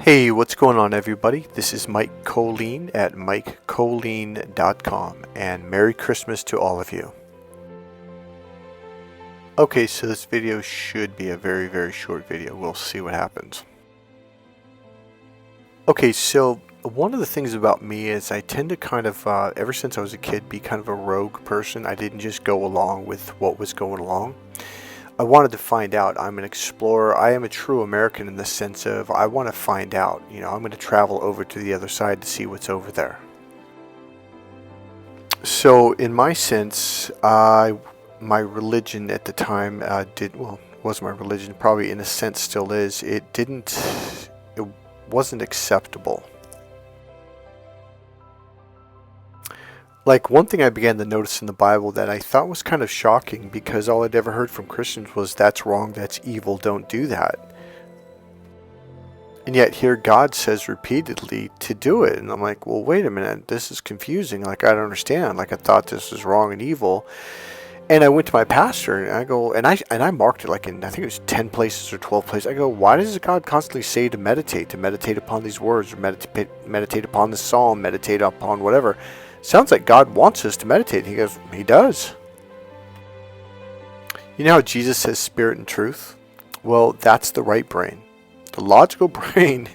Hey, what's going on, everybody? This is Mike Kollin at MikeKollin.com, and Merry Christmas to all of you. Okay, so this video should be a very, very short video. We'll see what happens. Okay, so one of the things about me is I tend to kind of, ever since I was a kid, be kind of a rogue person. I didn't just go along with what was going along. I wanted to find out. I'm an explorer. I am a true American in the sense of I want to find out. I'm going to travel over to the other side to see what's over there. So in my sense, my religion at the time was my religion, probably in a sense still is. It wasn't acceptable. Like, one thing I began to notice in the Bible that I thought was kind of shocking, because all I'd ever heard from Christians was, that's wrong, that's evil, don't do that. And yet here God says repeatedly to do it. And I'm like, well, wait a minute, this is confusing. Like, I don't understand. Like, I thought this was wrong and evil. And I went to my pastor and I go, and I marked it like in, I think it was 10 places or 12 places. I go, why does God constantly say to meditate upon these words, or meditate upon the psalm, meditate upon whatever? Sounds like God wants us to meditate. He goes, he does. You know how Jesus says spirit and truth? Well, that's the right brain. The logical brain,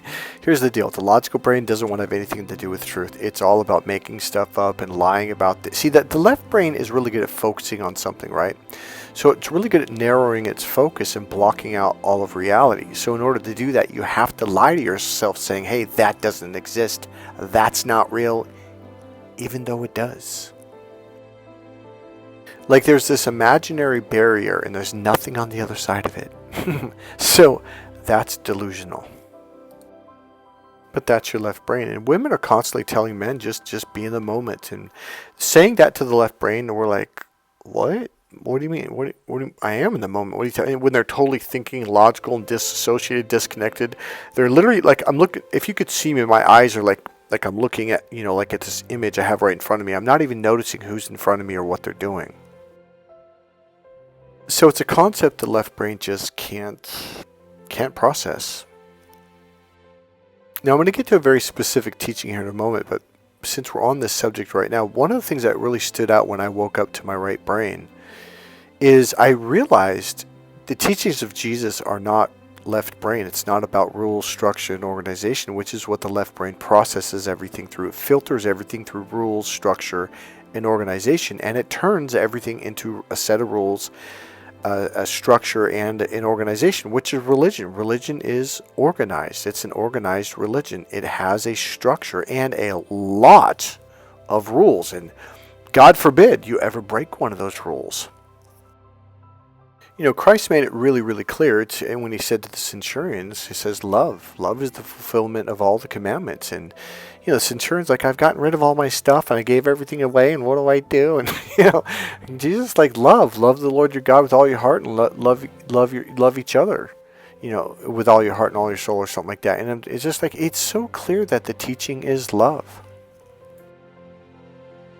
here's the deal. The logical brain doesn't want to have anything to do with truth. It's all about making stuff up and lying about it. See, that the left brain is really good at focusing on something, right? So it's really good at narrowing its focus and blocking out all of reality. So in order to do that, you have to lie to yourself saying, hey, that doesn't exist. That's not real. Even though it does. Like, there's this imaginary barrier and there's nothing on the other side of it. So that's delusional. But that's your left brain. And women are constantly telling men, just be in the moment. And saying that to the left brain, and we're like, what? What do you mean? I am in the moment. What are you telling? When they're totally thinking, logical and disassociated, disconnected. They're literally like, I'm looking, if you could see me, my eyes are like I'm looking at, like at this image I have right in front of me. I'm not even noticing who's in front of me or what they're doing. So it's a concept the left brain just can't process. Now I'm going to get to a very specific teaching here in a moment, but since we're on this subject right now, one of the things that really stood out when I woke up to my right brain is I realized the teachings of Jesus are not left brain. It's not about rules, structure, and organization, which is what the left brain processes everything through. It filters everything through rules, structure, and organization, and it turns everything into a set of rules, a structure, and an organization, which is religion. Religion is organized. It's an organized religion. It has a structure and a lot of rules, and God forbid you ever break one of those rules. Christ made it really, really clear. And when he said to the centurions, he says, love is the fulfillment of all the commandments. And, the centurion's like, I've gotten rid of all my stuff and I gave everything away. And what do I do? And, Jesus like, love the Lord your God with all your heart, and love each other, with all your heart and all your soul, or something like that. And it's just like, it's so clear that the teaching is love.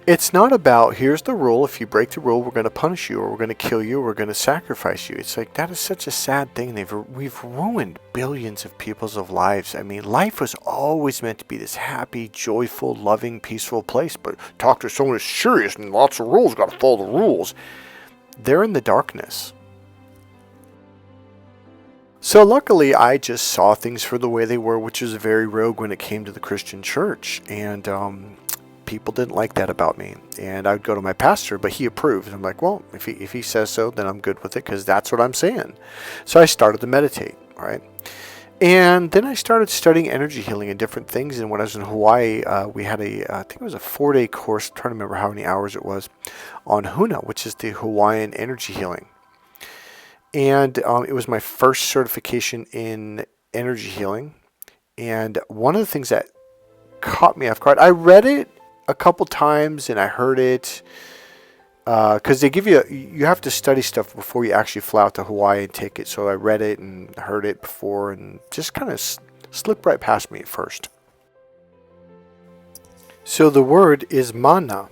It's not about, here's the rule, if you break the rule, we're going to punish you, or we're going to kill you, or we're going to sacrifice you. It's like, that is such a sad thing. We've ruined billions of people's lives. I mean, life was always meant to be this happy, joyful, loving, peaceful place. But talk to someone who's serious and lots of rules, got to follow the rules. They're in the darkness. So luckily, I just saw things for the way they were, which was very rogue when it came to the Christian church. And, people didn't like that about me, and I would go to my pastor, but he approved. I'm like, well, if he says so, then I'm good with it, because that's what I'm saying. So I started to meditate, right? And then I started studying energy healing and different things. And when I was in Hawaii, we had I think it was a 4-day course, I'm trying to remember how many hours it was, on Huna, which is the Hawaiian energy healing. And it was my first certification in energy healing. And one of the things that caught me off guard, I read it a couple times and I heard it, because they give you have to study stuff before you actually fly out to Hawaii and take it. So I read it and heard it before, and just kind of slipped right past me at first. So the word is mana.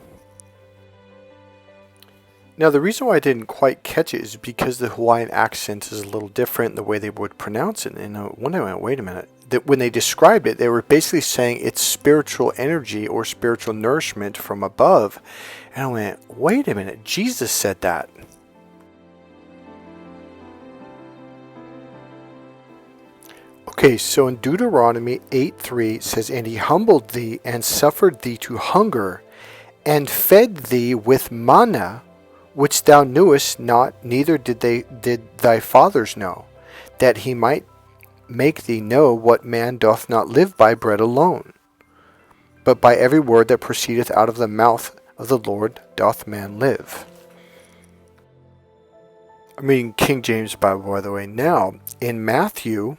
Now, the reason why I didn't quite catch it is because the Hawaiian accent is a little different in the way they would pronounce it. And one day I went, wait a minute. That when they described it, they were basically saying it's spiritual energy or spiritual nourishment from above. And I went, wait a minute. Jesus said that. Okay, so in Deuteronomy 8:3 it says, "And he humbled thee and suffered thee to hunger, and fed thee with manna, which thou knewest not, neither did thy fathers know, that he might make thee know what man doth not live by bread alone, but by every word that proceedeth out of the mouth of the Lord doth man live." I'm reading King James Bible, by the way. Now, in Matthew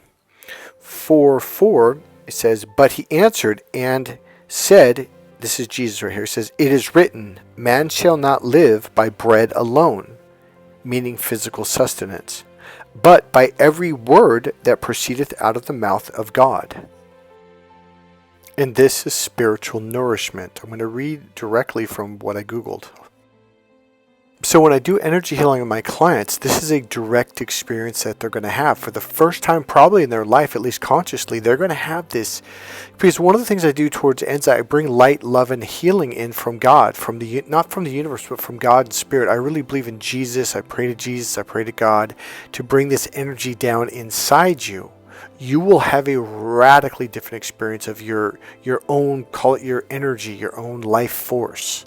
4:4, it says, "But he answered and said," this is Jesus right here, says, "It is written, man shall not live by bread alone," meaning physical sustenance, "but by every word that proceedeth out of the mouth of God." And this is spiritual nourishment. I'm going to read directly from what I Googled. So when I do energy healing on my clients, this is a direct experience that they're going to have. For the first time probably in their life, at least consciously, they're going to have this. Because one of the things I do towards ends, I bring light, love, and healing in from God, not from the universe, but from God and Spirit. I really believe in Jesus. I pray to Jesus. I pray to God to bring this energy down inside you. You will have a radically different experience of your own, call it your energy, your own life force.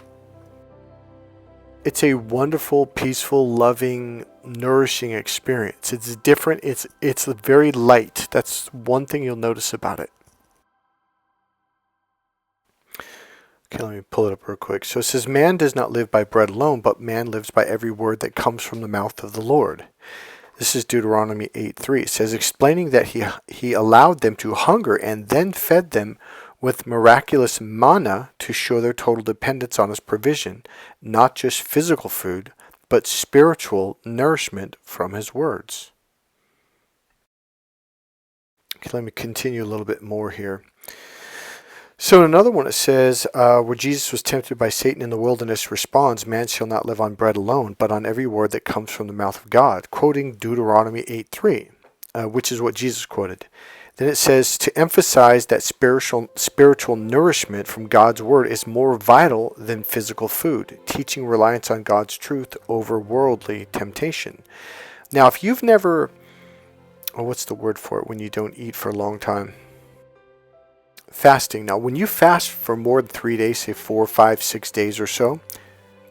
It's a wonderful, peaceful, loving, nourishing experience. It's different. It's very light. That's one thing you'll notice about it. Okay, let me pull it up real quick. So it says, "Man does not live by bread alone, but man lives by every word that comes from the mouth of the Lord." This is Deuteronomy 8:3. It says, explaining that he allowed them to hunger and then fed them with miraculous manna to show their total dependence on his provision, not just physical food, but spiritual nourishment from his words. Okay, let me continue a little bit more here. So in another one it says, where Jesus was tempted by Satan in the wilderness responds, "Man shall not live on bread alone, but on every word that comes from the mouth of God," quoting Deuteronomy 8:3, which is what Jesus quoted. Then it says, to emphasize that spiritual nourishment from God's word is more vital than physical food, teaching reliance on God's truth over worldly temptation. Now, if you've never, what's the word for it when you don't eat for a long time? Fasting. Now, when you fast for more than 3 days, say 4, 5, 6 days or so,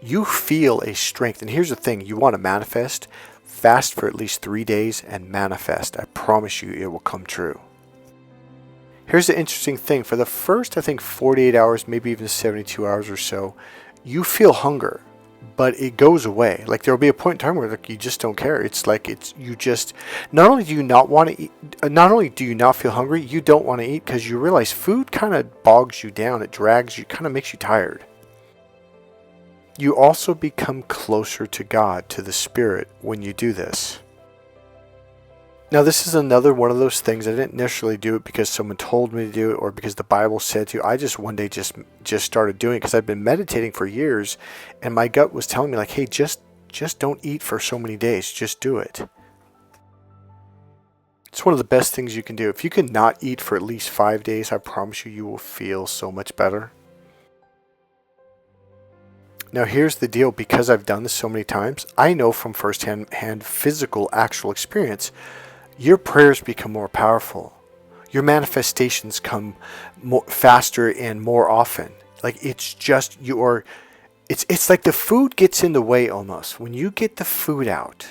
you feel a strength. And here's the thing, you want to manifest, fast for at least 3 days and manifest. I promise you it will come true. Here's the interesting thing. For the first, I think, 48 hours, maybe even 72 hours or so, you feel hunger, but it goes away. Like there will be a point in time where you just don't care. It's like you just, not only do you not want to eat, not only do you not feel hungry, you don't want to eat because you realize food kind of bogs you down. It drags you, kind of makes you tired. You also become closer to God, to the Spirit, when you do this. Now, this is another one of those things. I didn't necessarily do it because someone told me to do it or because the Bible said to. I just one day just started doing it because I've been meditating for years, and my gut was telling me like, hey, just don't eat for so many days. Just do it. It's one of the best things you can do. If you can not eat for at least 5 days, I promise you, you will feel so much better. Now, here's the deal. Because I've done this so many times, I know from firsthand physical, actual experience, your prayers become more powerful. Your manifestations come faster and more often. Like it's just it's like the food gets in the way almost. When you get the food out,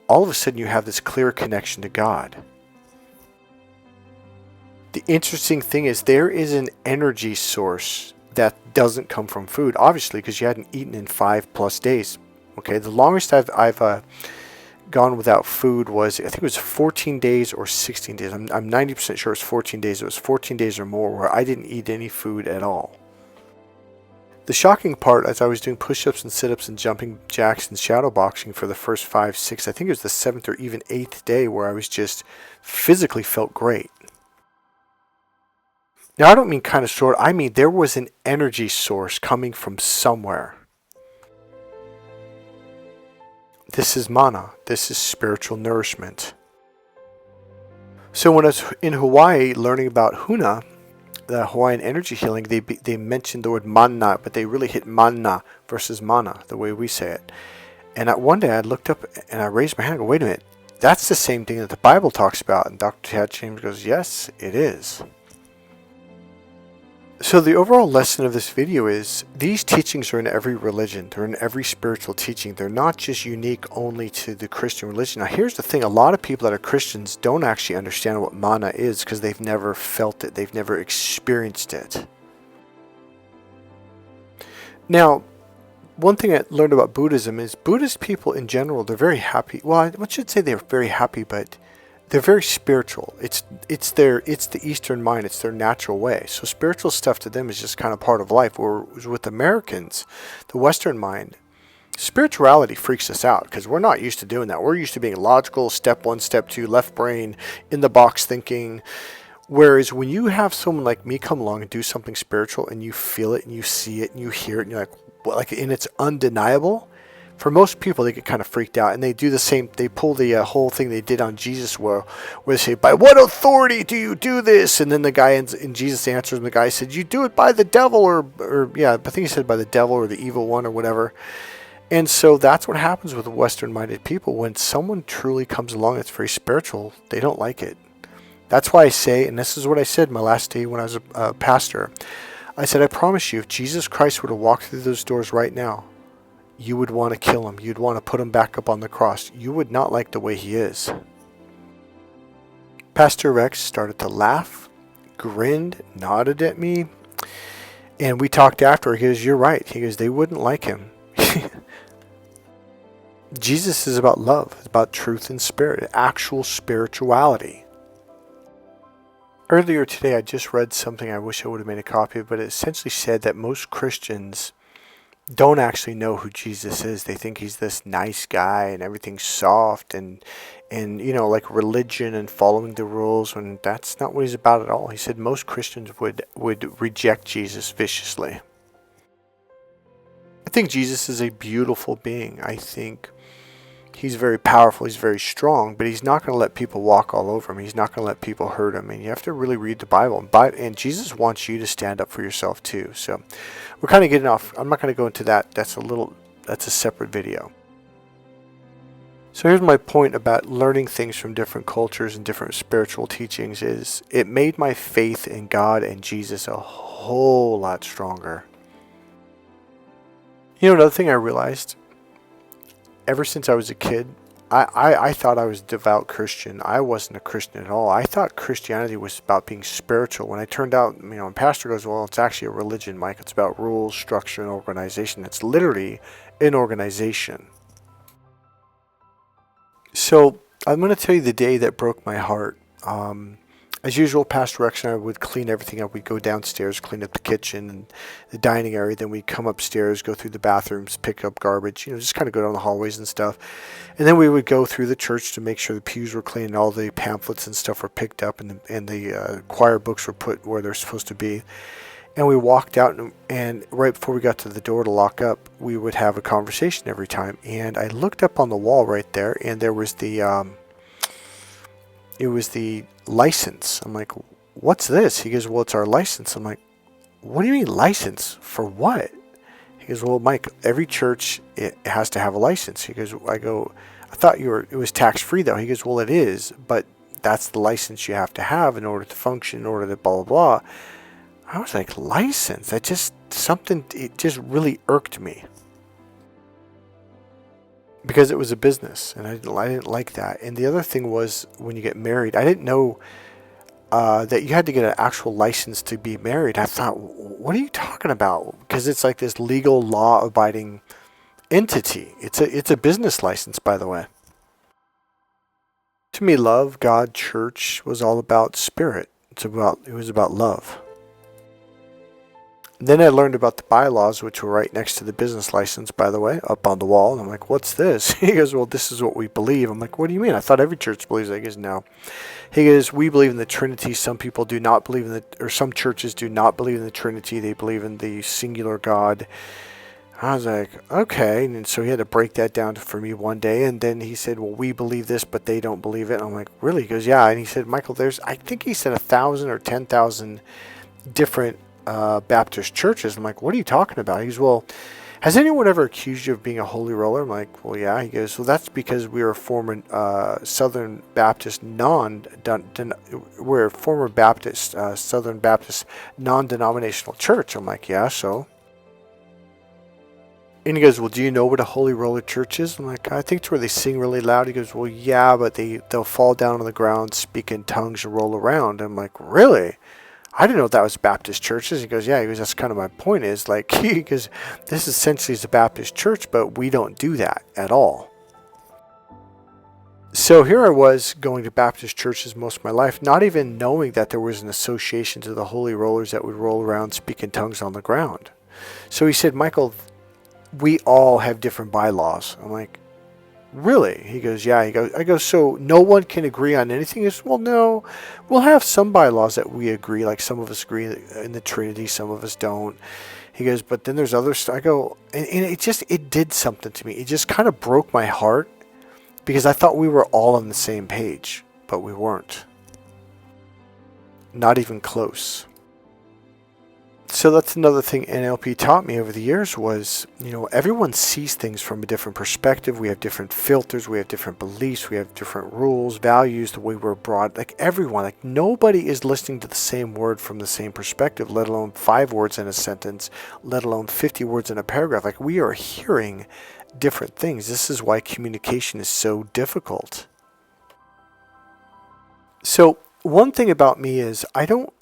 all of a sudden you have this clear connection to God. The interesting thing is there is an energy source that doesn't come from food, obviously, because you hadn't eaten in 5+ days. Okay, the longest I've gone without food was, I think it was 14 days or 16 days. I'm 90% sure it's 14 days. It was 14 days or more where I didn't eat any food at all. The shocking part, as I was doing push-ups and sit-ups and jumping jacks and shadow boxing for the first 5, 6, I think it was the 7th or even 8th day where I was just physically felt great. Now, I don't mean kind of short. I mean there was an energy source coming from somewhere. This is mana. This is spiritual nourishment. So when I was in Hawaii learning about Huna, the Hawaiian energy healing, they mentioned the word mana, but they really hit mana versus mana, the way we say it. And one day I looked up and I raised my hand and go, wait a minute, that's the same thing that the Bible talks about. And Dr. Tad James goes, yes, it is. So the overall lesson of this video is these teachings are in every religion. They're in every spiritual teaching. They're not just unique only to the Christian religion. Now here's the thing. A lot of people that are Christians don't actually understand what mana is because they've never felt it. They've never experienced it. Now, one thing I learned about Buddhism is Buddhist people in general, they're very happy. Well, I should say they're very happy, but they're very spiritual. It's the Eastern mind. It's their natural way. So spiritual stuff to them is just kind of part of life. Whereas with Americans, the Western mind, spirituality freaks us out because we're not used to doing that. We're used to being logical, step one, step two, left brain, in the box thinking. Whereas when you have someone like me come along and do something spiritual and you feel it and you see it and you hear it and you're like, well, and it's undeniable. For most people, they get kind of freaked out, and they do the same. They pull the whole thing they did on Jesus, where they say, "By what authority do you do this?" And then the guy in Jesus answers, and the guy said, "You do it by the devil, or yeah, I think he said by the devil or the evil one or whatever." And so that's what happens with Western-minded people. When someone truly comes along that's very spiritual, they don't like it. That's why I say, and this is what I said my last day when I was a pastor. I said, I promise you, if Jesus Christ were to walk through those doors right now, you would want to kill him. You'd want to put him back up on the cross. You would not like the way he is. Pastor Rex started to laugh, grinned, nodded at me, and we talked after. He goes, you're right. He goes, they wouldn't like him. Jesus is about love. It's about truth and spirit, actual spirituality. Earlier today, I just read something I wish I would have made a copy of, but it essentially said that most Christians don't actually know who Jesus is. They think he's this nice guy and everything's soft and you know, like religion and following the rules, when that's not what he's about at all. He said most Christians would reject Jesus viciously. I think Jesus is a beautiful being. I think he's very powerful, he's very strong, but he's not going to let people walk all over him. He's not going to let people hurt him. And you have to really read the Bible. And Jesus wants you to stand up for yourself too. So we're kind of getting off. I'm not going to go into that. That's a separate video. So here's my point about learning things from different cultures and different spiritual teachings is it made my faith in God and Jesus a whole lot stronger. You know, another thing I realized, ever since I was a kid, I thought I was a devout Christian. I wasn't a Christian at all. I thought Christianity was about being spiritual. When I turned out, you know, and pastor goes, well, it's actually a religion, Mike. It's about rules, structure, and organization. It's literally an organization. So I'm going to tell you the day that broke my heart. As usual, Pastor Rex and I would clean everything up. We'd go downstairs, clean up the kitchen and the dining area. Then we'd come upstairs, go through the bathrooms, pick up garbage, you know, just kind of go down the hallways and stuff. And then we would go through the church to make sure the pews were clean and all the pamphlets and stuff were picked up and the choir books were put where they're supposed to be. And we walked out, and right before we got to the door to lock up, we would have a conversation every time. And I looked up on the wall right there, and there was the license. I'm like, what's this? He goes, well, it's our license. I'm like, what do you mean license? For what? He goes, well, Mike, every church, it has to have a license. He goes, I thought it was tax-free though. He goes, well, it is, but that's the license you have to have in order to function, in order to blah, blah, blah. I was like, license? It just really irked me. Because it was a business, and I didn't like that. And the other thing was, when you get married, I didn't know that you had to get an actual license to be married. I thought, what are you talking about? Because it's like this legal, law-abiding entity. It's a business license, by the way. To me, love, God, church was all about spirit. It was about love. Then I learned about the bylaws, which were right next to the business license, by the way, up on the wall. And I'm like, what's this? He goes, well, this is what we believe. I'm like, what do you mean? I thought every church believes that. He goes, no. He goes, we believe in the Trinity. Some people do not believe in or some churches do not believe in the Trinity. They believe in the singular God. I was like, okay. And so he had to break that down for me one day. And then he said, well, we believe this, but they don't believe it. And I'm like, really? He goes, yeah. And he said, Michael, I think he said 1,000 or 10,000 different Baptist churches. I'm like, what are you talking about? He goes, well, has anyone ever accused you of being a holy roller? I'm like, well, yeah. He goes, well, that's because we were a former Southern Baptist we're a former Baptist, Southern Baptist non-denominational church. I'm like, yeah, so. And he goes, well, do you know what a holy roller church is? I'm like, I think it's where they sing really loud. He goes, well, yeah, but they'll fall down on the ground, speak in tongues, and roll around. I'm like, really? I didn't know that was Baptist churches. He goes, yeah. He goes, that's kind of my point is like, he goes, this essentially is a Baptist church, but we don't do that at all. So here I was going to Baptist churches most of my life, not even knowing that there was an association to the holy rollers that would roll around, speak in tongues on the ground. So he said, Michael, we all have different bylaws. I'm like, really? He goes, yeah. I go, so no one can agree on anything? He goes, well, no, we'll have some bylaws that we agree, like some of us agree in the Trinity, some of us don't. He goes, but then there's others. I go, and it did something to me. It just kind of broke my heart because I thought we were all on the same page, but we weren't. Not even close. So that's another thing NLP taught me over the years was, everyone sees things from a different perspective. We have different filters. We have different beliefs. We have different rules, values, the way we're brought. Like everyone, like nobody is listening to the same word from the same perspective, let alone 5 words in a sentence, let alone 50 words in a paragraph. Like we are hearing different things. This is why communication is so difficult. So one thing about me is I don't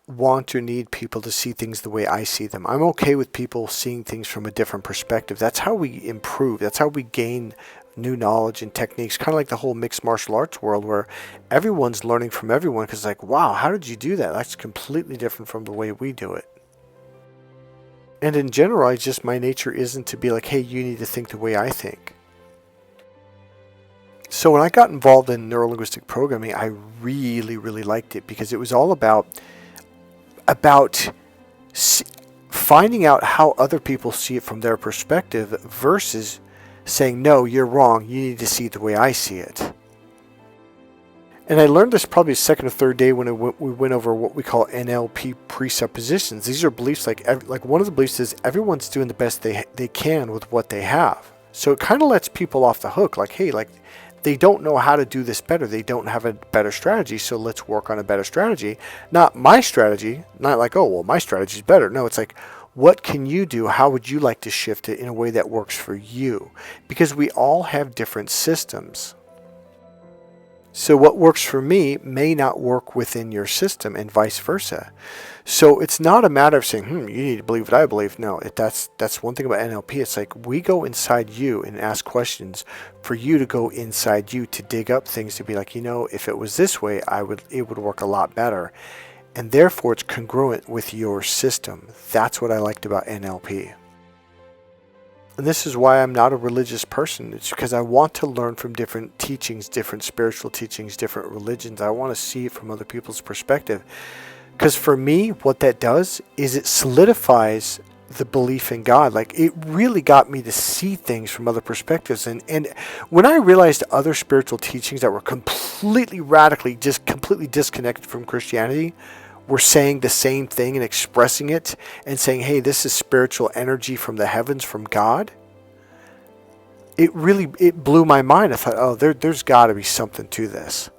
want or need people to see things the way I see them. I'm okay with people seeing things from a different perspective. That's how we improve. That's how we gain new knowledge and techniques, kind of like the whole mixed martial arts world where everyone's learning from everyone because like, wow, how did you do that? That's completely different from the way we do it. And in general, my nature isn't to be like, hey, you need to think the way I think. So when I got involved in neurolinguistic programming, I really, really liked it because it was all about finding out how other people see it from their perspective versus saying, no, you're wrong. You need to see it the way I see it. And I learned this probably the second or third day when we went over what we call NLP presuppositions. These are beliefs like one of the beliefs is everyone's doing the best they can with what they have. So it kind of lets people off the hook. Like, hey, like they don't know how to do this better. They don't have a better strategy. So let's work on a better strategy. Not my strategy. Not like, oh, well, my strategy is better. No, it's like, what can you do? How would you like to shift it in a way that works for you? Because we all have different systems. So what works for me may not work within your system and vice versa. So it's not a matter of saying, you need to believe what I believe. No, that's one thing about NLP. It's like we go inside you and ask questions for you to go inside you to dig up things to be like, if it was this way, it would work a lot better. And therefore it's congruent with your system. That's what I liked about NLP. And this is why I'm not a religious person. It's because I want to learn from different teachings, different spiritual teachings, different religions. I want to see it from other people's perspective. Because for me, what that does is it solidifies the belief in God. Like it really got me to see things from other perspectives. And when I realized other spiritual teachings that were completely completely disconnected from Christianity were saying the same thing and expressing it and saying, hey, this is spiritual energy from the heavens, from God. It blew my mind. I thought, oh, there's got to be something to this.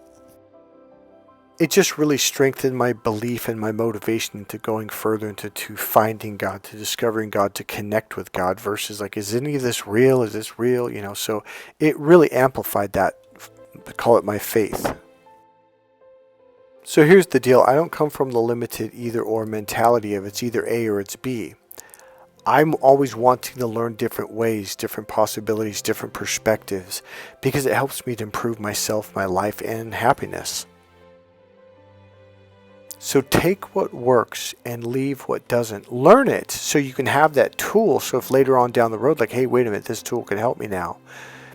It just really strengthened my belief and my motivation into going further into finding God, to discovering God, to connect with God versus like, is any of this real? Is this real? So it really amplified that, call it my faith. So here's the deal. I don't come from the limited either or mentality of it's either A or it's B. I'm always wanting to learn different ways, different possibilities, different perspectives, because it helps me to improve myself, my life, and happiness. So take what works and leave what doesn't. Learn it so you can have that tool. So if later on down the road, like, hey, wait a minute, this tool can help me now.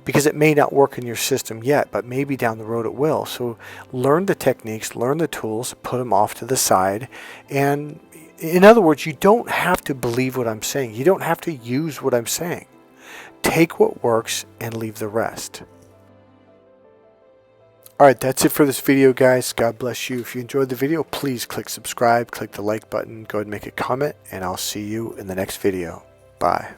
Because it may not work in your system yet, but maybe down the road it will. So learn the techniques, learn the tools, put them off to the side, and In other words, you don't have to believe what I'm saying. You don't have to use what I'm saying. Take what works and leave the rest. Alright, that's it for this video, guys. God bless you. If you enjoyed the video, please click subscribe, click the like button, go ahead and make a comment, and I'll see you in the next video. Bye.